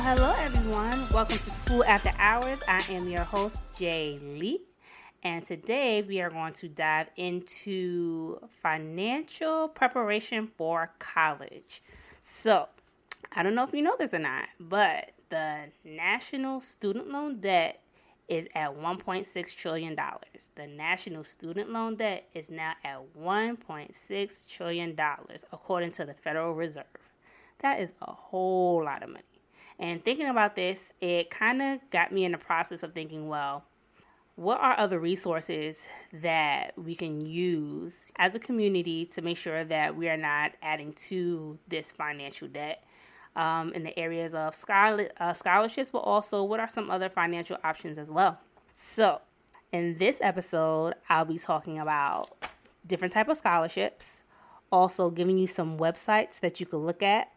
Hello everyone. Welcome to School After Hours. I am your host, Jay Lee. And today we are going to dive into financial preparation for college. So, I don't know if you know this or not, but the national student loan debt is at $1.6 trillion. The national student loan debt is now at $1.6 trillion, according to the Federal Reserve. That is a whole lot of money. And thinking about this, it kind of got me in the process of thinking, well, what are other resources that we can use as a community to make sure that we are not adding to this financial debt in the areas of scholarships, but also what are some other financial options as well? So in this episode, I'll be talking about different type of scholarships, also giving you some websites that you can look at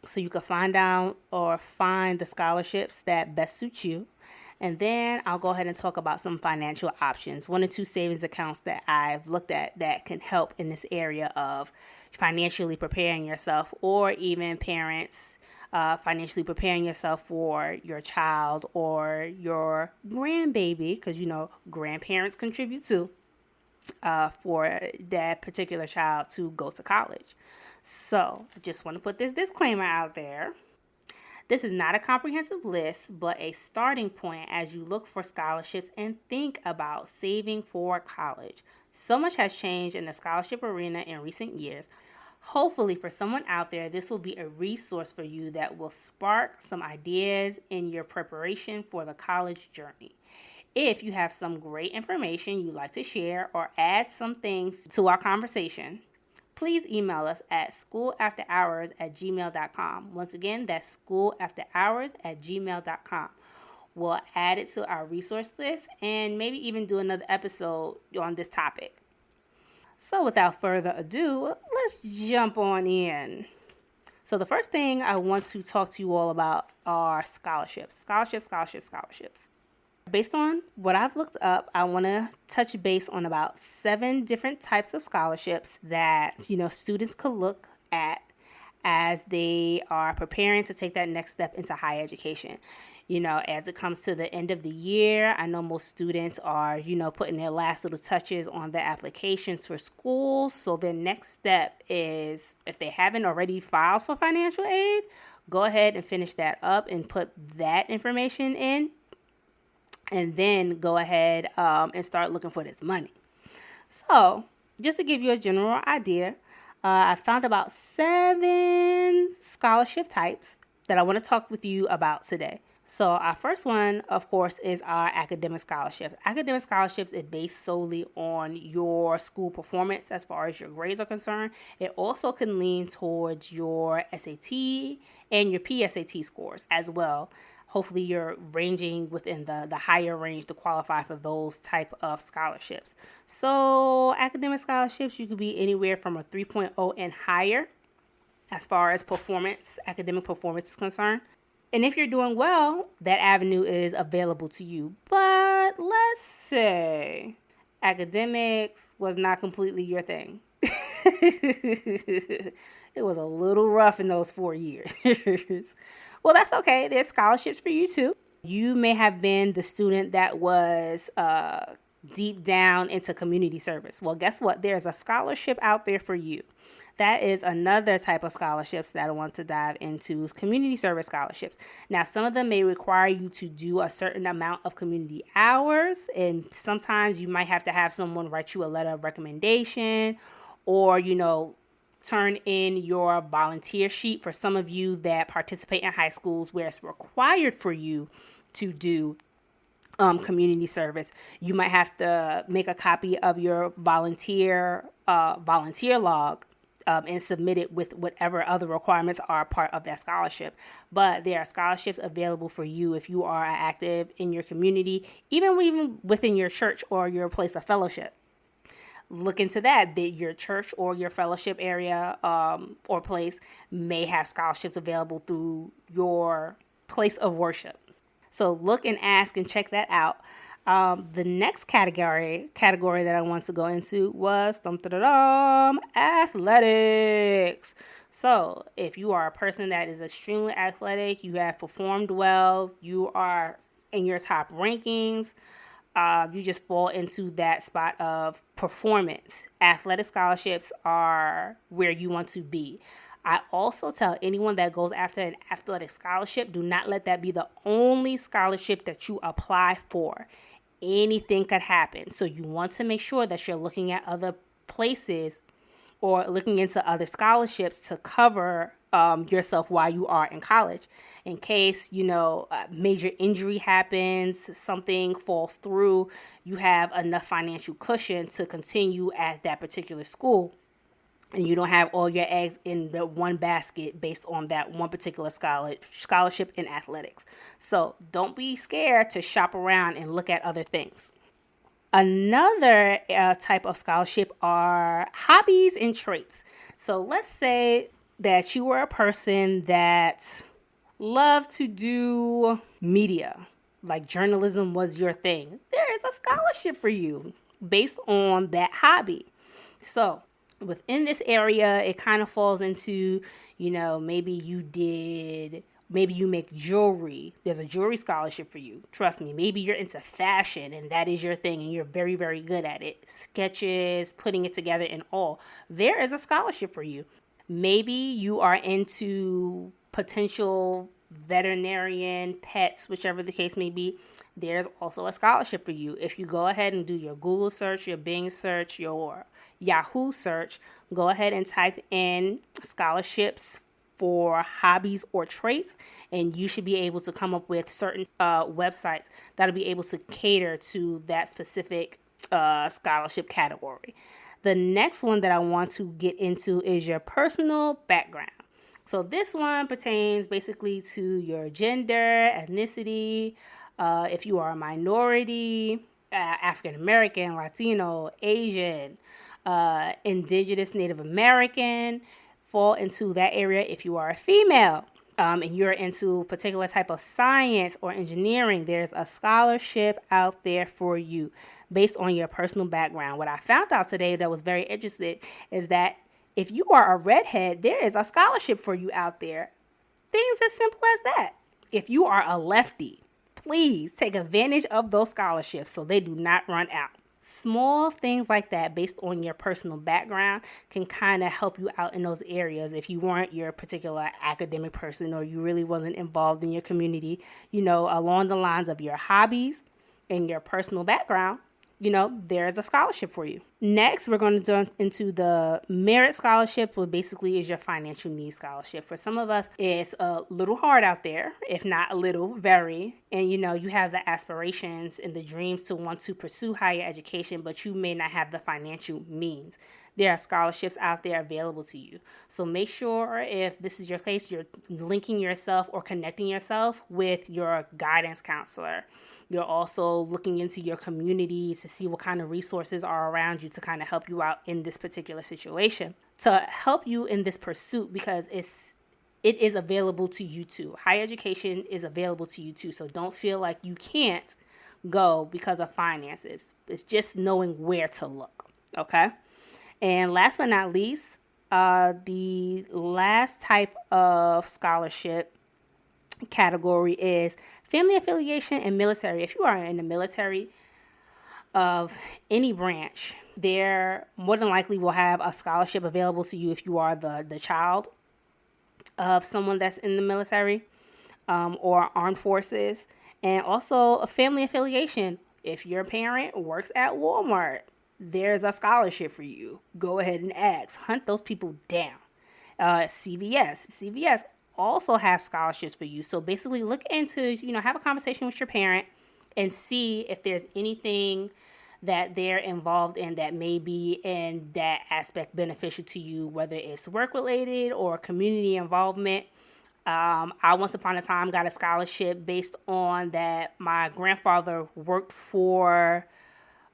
so you can find out or find the scholarships that best suit you. And then I'll go ahead and talk about some financial options, 1 or 2 savings accounts that I've looked at that can help in this area of financially preparing yourself, or even parents financially preparing yourself for your child or your grandbaby, because grandparents contribute too for that particular child to go to college. So I just want to put this disclaimer out there. This is not a comprehensive list, but a starting point as you look for scholarships and think about saving for college. So much has changed in the scholarship arena in recent years. Hopefully for someone out there, this will be a resource for you that will spark some ideas in your preparation for the college journey. If you have some great information you'd like to share or add some things to our conversation, please email us at schoolafterhours@gmail.com. Once again, that's schoolafterhours@gmail.com. We'll add it to our resource list and maybe even do another episode on this topic. So without further ado, let's jump on in. So the first thing I want to talk to you all about are scholarships. Scholarships. Based on what I've looked up, I want to touch base on about 7 different types of scholarships that, students could look at as they are preparing to take that next step into higher education. As it comes to the end of the year, I know most students are, putting their last little touches on their applications for school. So their next step is, if they haven't already filed for financial aid, go ahead and finish that up and put that information in. And then go ahead and start looking for this money. So just to give you a general idea, I found about 7 scholarship types that I want to talk with you about today. So our first one, of course, is our academic scholarship. Academic scholarships is based solely on your school performance as far as your grades are concerned. It also can lean towards your SAT and your PSAT scores as well. Hopefully you're ranging within the higher range to qualify for those type of scholarships. So academic scholarships, you could be anywhere from a 3.0 and higher as far as academic performance is concerned. And if you're doing well, that avenue is available to you. But let's say academics was not completely your thing. It was a little rough in those 4 years. Well, that's okay. There's scholarships for you too. You may have been the student that was deep down into community service. Well, guess what? There's a scholarship out there for you. That is another type of scholarships that I want to dive into, community service scholarships. Now, some of them may require you to do a certain amount of community hours, and sometimes you might have to have someone write you a letter of recommendation or, turn in your volunteer sheet. For some of you that participate in high schools where it's required for you to do community service, you might have to make a copy of your volunteer log and submit it with whatever other requirements are part of that scholarship. But there are scholarships available for you if you are active in your community, even within your church or your place of fellowship. Look into that your church or your fellowship area or place may have scholarships available through your place of worship. So look and ask and check that out. The next category that I want to go into was athletics. So if you are a person that is extremely athletic, you have performed well, you are in your top rankings, you just fall into that spot of performance. Athletic scholarships are where you want to be. I also tell anyone that goes after an athletic scholarship, do not let that be the only scholarship that you apply for. Anything could happen. So you want to make sure that you're looking at other places or looking into other scholarships to cover yourself while you are in college. In case, major injury happens, something falls through, you have enough financial cushion to continue at that particular school. And you don't have all your eggs in the one basket based on that one particular scholarship in athletics. So don't be scared to shop around and look at other things. Another type of scholarship are hobbies and traits. So let's say that you were a person that loved to do media, like journalism was your thing. There is a scholarship for you based on that hobby. So within this area, it kind of falls into, maybe you make jewelry. There's a jewelry scholarship for you. Trust me, maybe you're into fashion and that is your thing and you're very, very good at it. Sketches, putting it together and all. There is a scholarship for you. Maybe you are into potential veterinarian, pets, whichever the case may be. There's also a scholarship for you. If you go ahead and do your Google search, your Bing search, your Yahoo search, go ahead and type in scholarships for hobbies or traits, and you should be able to come up with certain websites that'll be able to cater to that specific scholarship category. The next one that I want to get into is your personal background. So this one pertains basically to your gender, ethnicity, if you are a minority, African American, Latino, Asian, Indigenous, Native American, fall into that area. If you are a female and you're into a particular type of science or engineering, there's a scholarship out there for you based on your personal background. What I found out today that was very interesting is that if you are a redhead, there is a scholarship for you out there. Things as simple as that. If you are a lefty, please take advantage of those scholarships so they do not run out. Small things like that based on your personal background can kind of help you out in those areas if you weren't your particular academic person or you really wasn't involved in your community, along the lines of your hobbies and your personal background. There's a scholarship for you. Next, we're going to jump into the merit scholarship, which basically is your financial needs scholarship. For some of us, it's a little hard out there, if not a little, very. And, you have the aspirations and the dreams to want to pursue higher education, but you may not have the financial means. There are scholarships out there available to you. So make sure if this is your case, you're linking yourself or connecting yourself with your guidance counselor. You're also looking into your community to see what kind of resources are around you to kind of help you out in this particular situation, to help you in this pursuit, because it is available to you too. Higher education is available to you too. So don't feel like you can't go because of finances. It's just knowing where to look. Okay. And last but not least, the last type of scholarship category is family affiliation and military. If you are in the military of any branch, there more than likely will have a scholarship available to you if you are the child of someone that's in the military or armed forces. And also a family affiliation. If your parent works at Walmart, there's a scholarship for you. Go ahead and ask. Hunt those people down. CVS also have scholarships for you. So basically look into, have a conversation with your parent and see if there's anything that they're involved in that may be in that aspect beneficial to you, whether it's work related or community involvement. I once upon a time got a scholarship based on that my grandfather worked for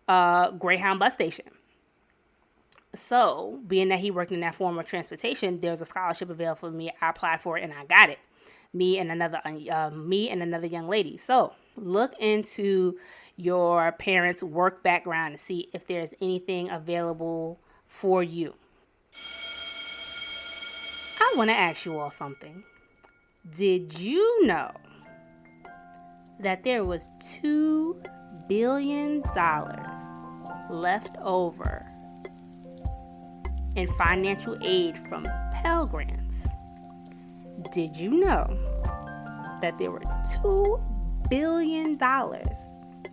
Greyhound bus station. So, being that he worked in that form of transportation, there was a scholarship available for me. I applied for it and I got it. Me and another young lady. So, look into, your parents' work background to see if there's anything available for you. I want to ask you all something. Did you know that there was $2 billion left over in financial aid from Pell Grants? Did you know that there were $2 billion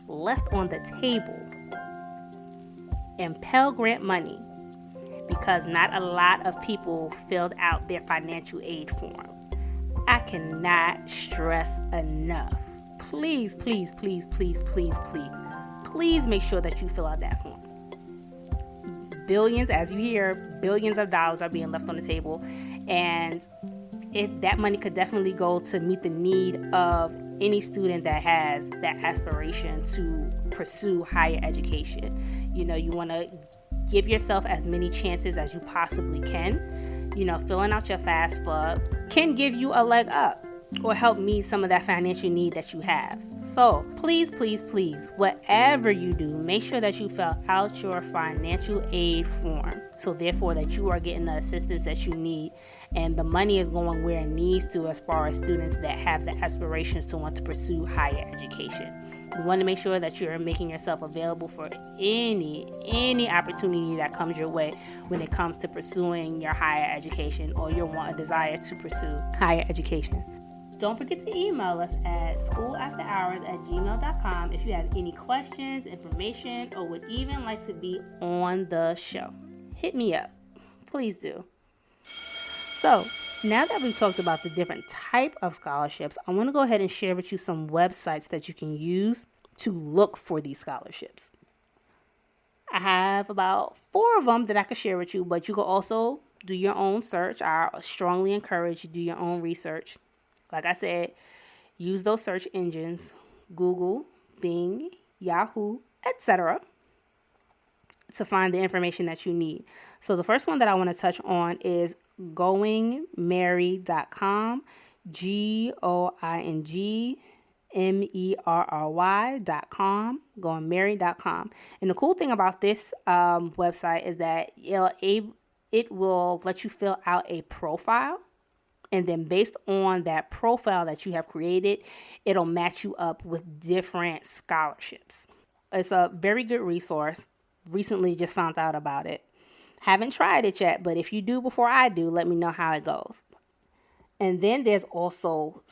left on the table in Pell Grant money because not a lot of people filled out their financial aid form? I cannot stress enough. Please, please, please, please, please, please, please make sure that you fill out that form. Billions, as you hear, billions of dollars are being left on the table, and that money could definitely go to meet the need of any student that has that aspiration to pursue higher education. You want to give yourself as many chances as you possibly can. Filling out your FAFSA can give you a leg up or help meet some of that financial need that you have. So please, please, please, whatever you do, make sure that you fill out your financial aid form. So therefore that you are getting the assistance that you need and the money is going where it needs to as far as students that have the aspirations to want to pursue higher education. You want to make sure that you're making yourself available for any opportunity that comes your way when it comes to pursuing your higher education or your desire to pursue higher education. Don't forget to email us at schoolafterhours@gmail.com if you have any questions, information, or would even like to be on the show. Hit me up. Please do. So, now that we've talked about the different type of scholarships, I want to go ahead and share with you some websites that you can use to look for these scholarships. I have about 4 of them that I could share with you, but you can also do your own search. I strongly encourage you to do your own research. Like I said, use those search engines, Google, Bing, Yahoo, etc., to find the information that you need. So the first one that I want to touch on is goingmerry.com, GOINGMERRY.com, goingmerry.com. And the cool thing about this website is that it will let you fill out a profile. And then based on that profile that you have created, it'll match you up with different scholarships. It's a very good resource. Recently just found out about it. Haven't tried it yet, but if you do before I do, let me know how it goes. And then there's also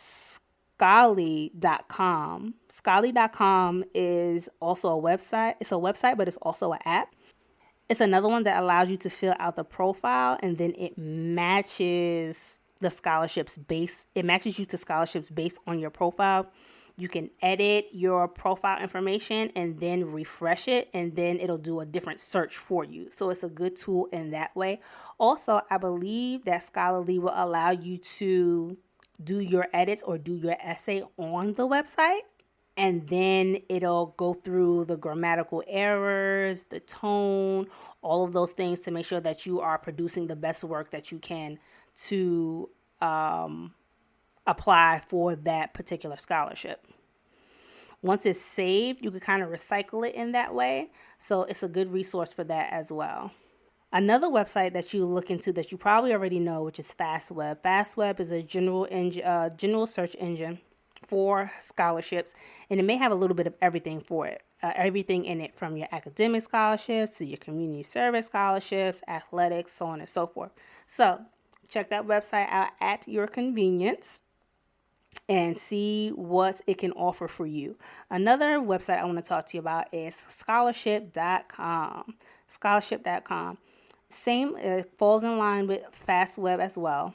Scholly.com. Scholly.com is also a website. It's a website, but it's also an app. It's another one that allows you to fill out the profile, and then it matches you to scholarships based on your profile. You can edit your profile information and then refresh it, and then it'll do a different search for you. So it's a good tool in that way. Also, I believe that Scholarly will allow you to do your edits or do your essay on the website, and then it'll go through the grammatical errors, the tone, all of those things to make sure that you are producing the best work that you can to apply for that particular scholarship. Once it's saved, you can kind of recycle it in that way. So it's a good resource for that as well. Another website that you look into that you probably already know, which is FastWeb. FastWeb is a general search engine for scholarships, and it may have a little bit of everything for it. Everything in it, from your academic scholarships to your community service scholarships, athletics, so on and so forth. So check that website out at your convenience and see what it can offer for you. Another website I want to talk to you about is scholarship.com. Scholarship.com. Same, it falls in line with FastWeb as well.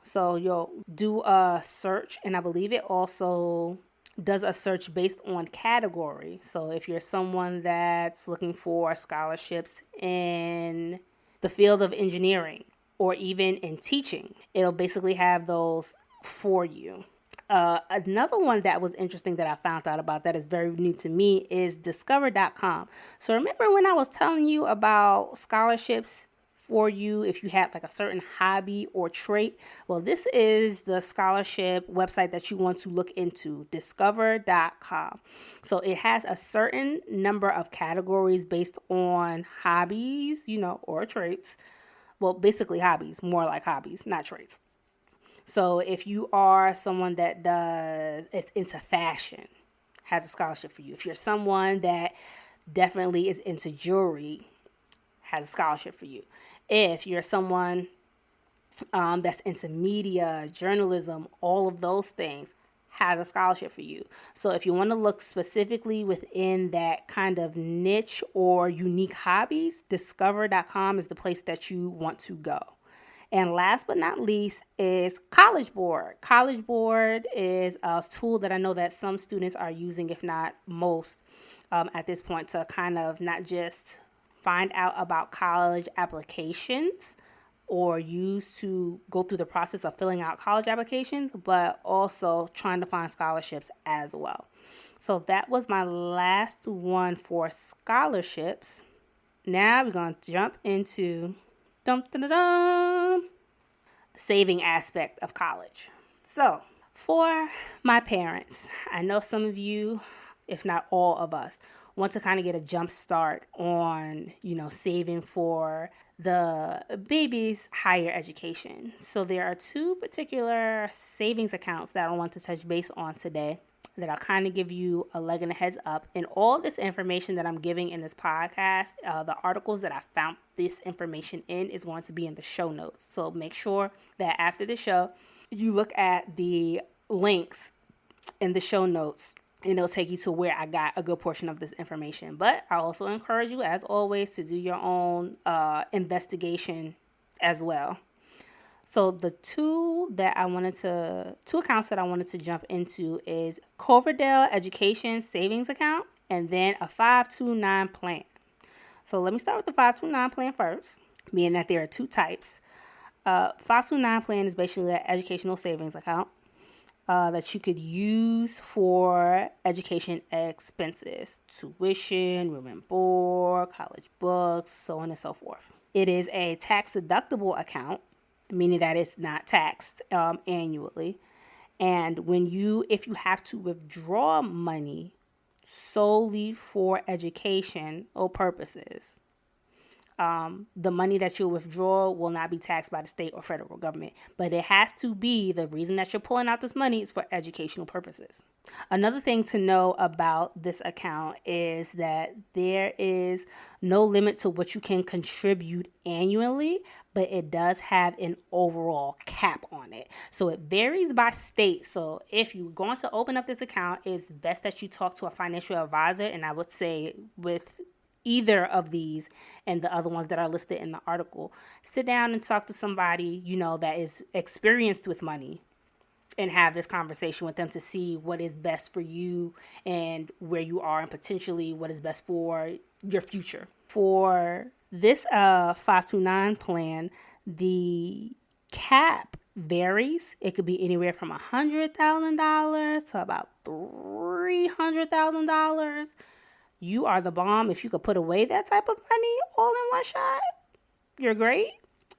So you'll do a search, and I believe it also does a search based on category. So if you're someone that's looking for scholarships in the field of engineering or even in teaching, it'll basically have those for you. Another one that was interesting that I found out about that is very new to me is discover.com. So remember when I was telling you about scholarships for you if you have like a certain hobby or trait. Well, this is the scholarship website that you want to look into, discover.com. So it has a certain number of categories based on hobbies, or traits. Well, basically hobbies, more like hobbies, not traits. So if you are someone that is into fashion, has a scholarship for you. If you're someone that definitely is into jewelry, has a scholarship for you. If you're someone that's into media, journalism, all of those things, has a scholarship for you. So if you want to look specifically within that kind of niche or unique hobbies, discover.com is the place that you want to go. And last but not least is College Board. College Board is a tool that I know that some students are using, if not most, at this point, to kind of not just find out about college applications or use to go through the process of filling out college applications, but also trying to find scholarships as well. So that was my last one for scholarships. Now we're going to jump into the saving aspect of college. So for my parents, I know some of you, if not all of us, want to kind of get a jump start on, saving for the baby's higher education. So there are two particular savings accounts that I want to touch base on today that I'll kind of give you a leg and a heads up. And all this information that I'm giving in this podcast, the articles that I found this information in is going to be in the show notes. So make sure that after the show, you look at the links in the show notes, and it'll take you to where I got a good portion of this information. But I also encourage you, as always, to do your own investigation as well. So the two accounts that I wanted to jump into is Coverdale Education Savings Account and then a 529 plan. So let me start with the 529 plan first, meaning that there are two types. 529 plan is basically an educational savings account that you could use for education expenses, tuition, room and board, college books, so on and so forth. It is a tax-deductible account, meaning that it's not taxed annually. And if you have to withdraw money solely for educational purposes, the money that you'll withdraw will not be taxed by the state or federal government. But it has to be, the reason that you're pulling out this money is for educational purposes. Another thing to know about this account is that there is no limit to what you can contribute annually, but it does have an overall cap on it. So it varies by state. So if you're going to open up this account, it's best that you talk to a financial advisor. And I would say with either of these and the other ones that are listed in the article, sit down and talk to somebody, that is experienced with money and have this conversation with them to see what is best for you and where you are and potentially what is best for your future. For this 529 plan, the cap varies. It could be anywhere from $100,000 to about $300,000. You are the bomb. If you could put away that type of money all in one shot, you're great.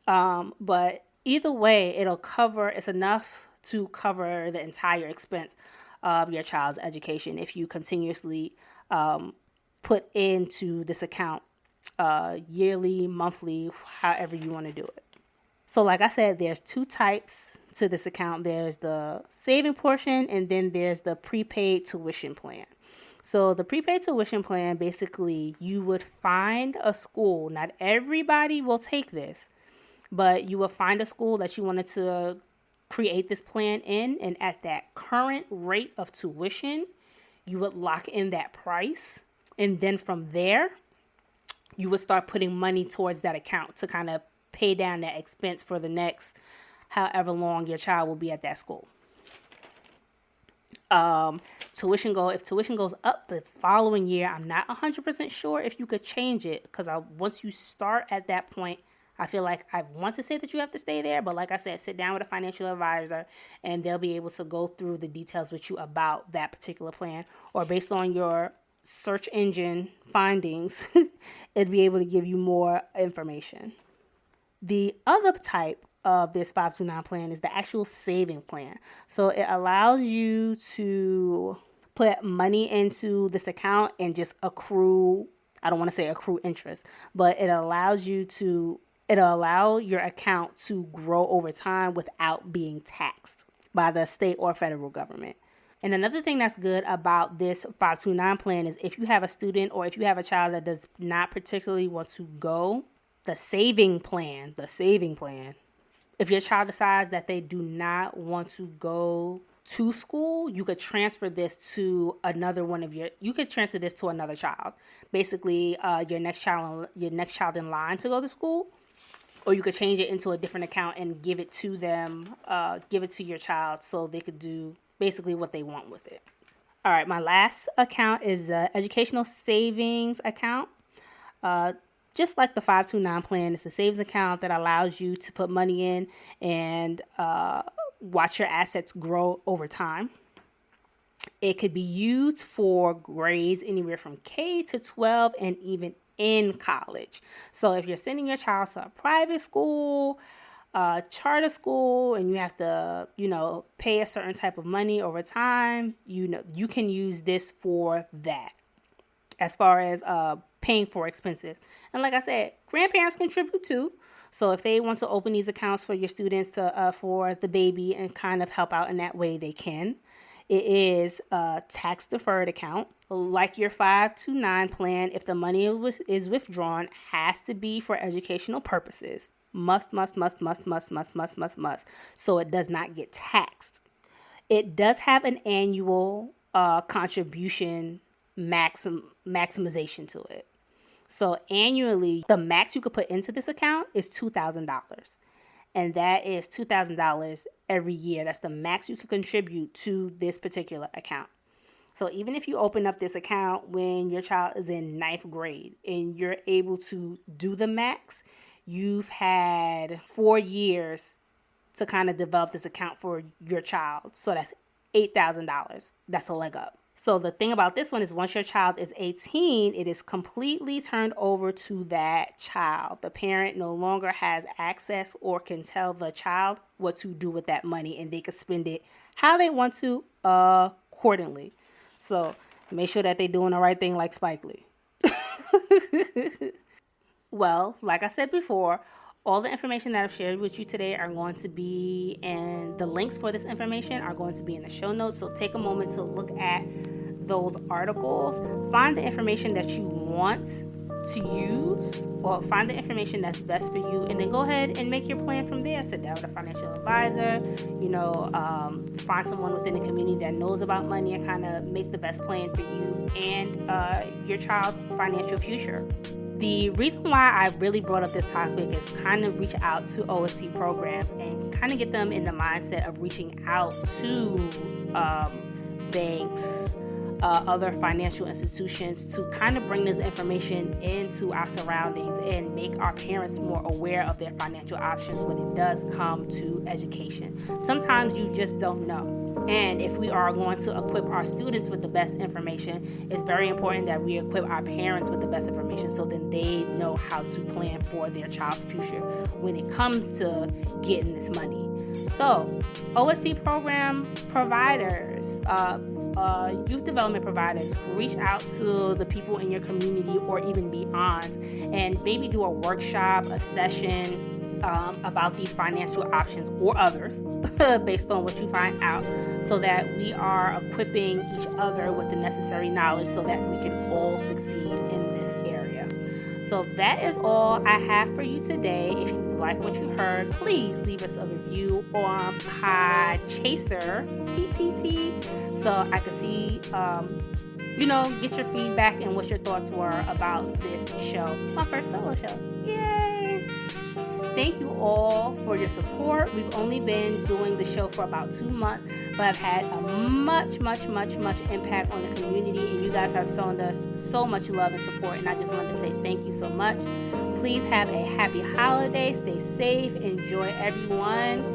But either way, it's enough to cover the entire expense of your child's education if you continuously put into this account yearly, monthly, however you want to do it. So like I said, there's two types to this account. There's the saving portion and then there's the prepaid tuition plan. So the prepaid tuition plan, basically, you would find a school. Not everybody will take this, but you will find a school that you wanted to create this plan in. And at that current rate of tuition, you would lock in that price. And then from there, you would start putting money towards that account to kind of pay down that expense for the next however long your child will be at that school. If tuition goes up the following year, I'm not 100% sure if you could change it, because once you start at that point, I feel like I want to say that you have to stay there, but like I said, sit down with a financial advisor and they'll be able to go through the details with you about that particular plan, or based on your search engine findings, it'd be able to give you more information. The other type of this 529 plan is the actual saving plan. So it allows you to put money into this account and just accrue, I don't want to say accrue interest, but it'll allow your account to grow over time without being taxed by the state or federal government. And another thing that's good about this 529 plan is if you have a student or if you have a child that does not particularly want to go, the saving plan, if your child decides that they do not want to go to school, you could transfer this to another child. Basically, your next child in line to go to school, or you could change it into a different account and give it to them, give it to your child so they could do basically what they want with it. All right, my last account is the educational savings account. Just like the 529 plan, it's a savings account that allows you to put money in and watch your assets grow over time. It could be used for grades anywhere from K to 12 and even in college. So if you're sending your child to a private school, charter school, and you have to, pay a certain type of money over time, you can use this for that as far as paying for expenses. And like I said, grandparents contribute too. So if they want to open these accounts for your students for the baby and kind of help out in that way, they can. It is a tax deferred account. Like your 529 plan, if the money is withdrawn, has to be for educational purposes. Must. So it does not get taxed. It does have an annual contribution maximization to it. So annually, the max you could put into this account is $2,000. And that is $2,000 every year. That's the max you could contribute to this particular account. So even if you open up this account when your child is in 9th grade and you're able to do the max, you've had 4 years to kind of develop this account for your child. So that's $8,000. That's a leg up. So the thing about this one is once your child is 18, it is completely turned over to that child. The parent no longer has access or can tell the child what to do with that money, and they can spend it how they want to accordingly. So make sure that they're doing the right thing like Spike Lee. Well, like I said before, all the information that I've shared with you today are going to be, and the links for this information are going to be in the show notes. So take a moment to look at those articles, find the information that you want to use, or find the information that's best for you, and then go ahead and make your plan from there. Sit down with a financial advisor, find someone within the community that knows about money and kind of make the best plan for you and your child's financial future. The reason why I really brought up this topic is kind of reach out to OST programs and kind of get them in the mindset of reaching out to banks, other financial institutions to kind of bring this information into our surroundings and make our parents more aware of their financial options when it does come to education. Sometimes you just don't know. And if we are going to equip our students with the best information, it's very important that we equip our parents with the best information so then they know how to plan for their child's future when it comes to getting this money. So, OST program providers, youth development providers, reach out to the people in your community or even beyond and maybe do a workshop, a session, about these financial options or others based on what you find out, so that we are equipping each other with the necessary knowledge so that we can all succeed in this area. So that is all I have for you today. If you like what you heard, please leave us a review on Podchaser, TTT, so I can see get your feedback and what your thoughts were about this show, my first solo show. Yay! Thank you all for your support. We've only been doing the show for about 2 months, but I've had a much impact on the community, and you guys have shown us so much love and support, and I just wanted to say thank you so much. Please have a happy holiday. Stay safe. Enjoy everyone.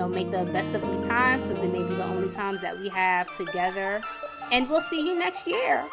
Make the best of these times, because they may be the only times that we have together, and we'll see you next year.